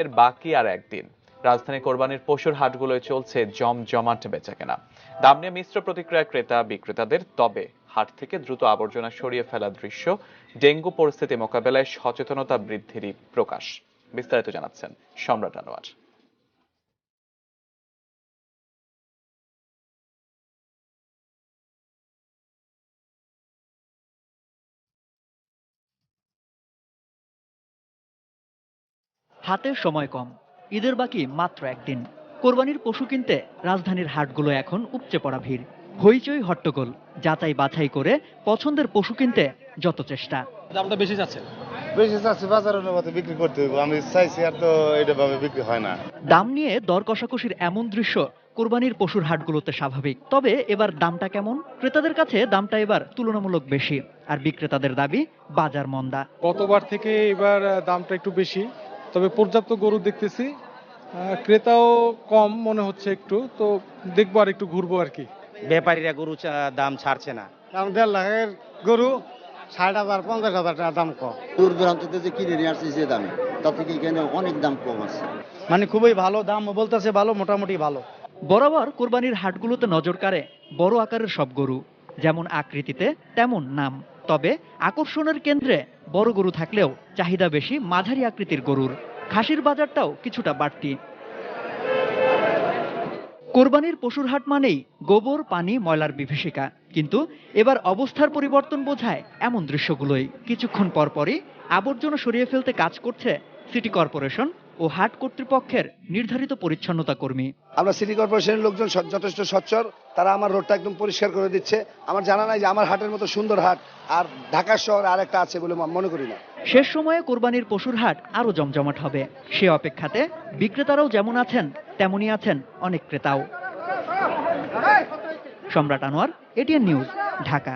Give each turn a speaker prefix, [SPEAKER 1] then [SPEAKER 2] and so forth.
[SPEAKER 1] এর বাকি আর একদিন। রাজধানী কোরবানির পশুর হাটগুলোয় চলছে জমজমাট বেচাকেনা। দাম নিয়ে মিশ্র প্রতিক্রিয়া ক্রেতা বিক্রেতাদের। তবে হাট থেকে দ্রুত আবর্জনা সরিয়ে ফেলার দৃশ্য ডেঙ্গু পরিস্থিতি মোকাবেলায় সচেতনতা বৃদ্ধিরই প্রকাশ। বিস্তারিত জানাচ্ছেন সম্রাট আনোয়ার।
[SPEAKER 2] হাতে সময় কম, ঈদের বাকি মাত্র একদিন। কোরবানির পশু কিনতে রাজধানীর হাটগুলো এখন উপচে পড়া ভিড়। হইচই হট্টগোল, যাচাই বাছাই করে পছন্দের পশু কিনতে যত চেষ্টা।
[SPEAKER 3] দামটা বেশি যাচ্ছে।
[SPEAKER 4] বেশি চাচ্ছি বাজারের মতো বিক্রি করতে হইব, আমি চাইছি আর তো এটা ভাবে বিক্রি হয় না।
[SPEAKER 2] দাম নিয়ে দর কষাকষির এমন দৃশ্য কোরবানির পশুর হাটগুলোতে স্বাভাবিক। তবে এবার দামটা কেমন? ক্রেতাদের কাছে দামটা এবার তুলনামূলক বেশি, আর বিক্রেতাদের দাবি বাজার মন্দা।
[SPEAKER 3] গতবার থেকে এবার দামটা একটু বেশি, তবে পর্যাপ্ত গরু দেখতেছি, ক্রেতাও কম মনে হচ্ছে একটু, তো দেখবো আর একটু ঘুরবো আর কি।
[SPEAKER 5] ব্যাপারীরা গরু দাম ছাড়ছে না।
[SPEAKER 4] দাম 1.5 লাখের গরু 60,000 50,000 টাকা দাম কম।
[SPEAKER 6] দূর দূরান্ত থেকে কিনে নিয়ে আসছে যে দামে, তার থেকে এখানে অনেক দাম কম আছে।
[SPEAKER 5] মানে খুবই ভালো দাম বলতেছে, ভালো মোটামুটি ভালো।
[SPEAKER 2] বরাবর কোরবানির হাটগুলোতে নজর কাড়ে বড় আকারের সব গরু, যেমন আকৃতিতে তেমন নাম। তবে আকর্ষণের কেন্দ্রে বড় গরু থাকলেও চাহিদা বেশি মাঝারি আকৃতির গরুর। খাসির বাজারটাও কিছুটা বাড়তি। কোরবানির পশুর হাট মানেই গোবর, পানি, ময়লার বিভীষিকা। কিন্তু এবার অবস্থার পরিবর্তন বোঝায় এমন দৃশ্যগুলোই। কিছুক্ষণ পরপরই আবর্জনা সরিয়ে ফেলতে কাজ করছে সিটি কর্পোরেশন ও হাট কর্তৃপক্ষের নির্ধারিত পরিচ্ছন্নতা কর্মী।
[SPEAKER 7] আমরা সিটি কর্পোরেশনের লোকজন যথেষ্ট সচ্ছল, তারা আমার রোডটা একদম পরিষ্কার করে দিচ্ছে। আমার জানা নাই যে আমার হাটের মতো সুন্দর হাট আর ঢাকা শহরে আরেকটা আছে বলে মনে করি না।
[SPEAKER 2] শেষ সময়ে কোরবানির পশুর হাট আরো জমজমাট হবে, সে অপেক্ষাতে বিক্রেতারাও যেমন আছেন তেমনই আছেন অনেক ক্রেতাও। সম্রাট আনোয়ার, এটিএন নিউজ, ঢাকা।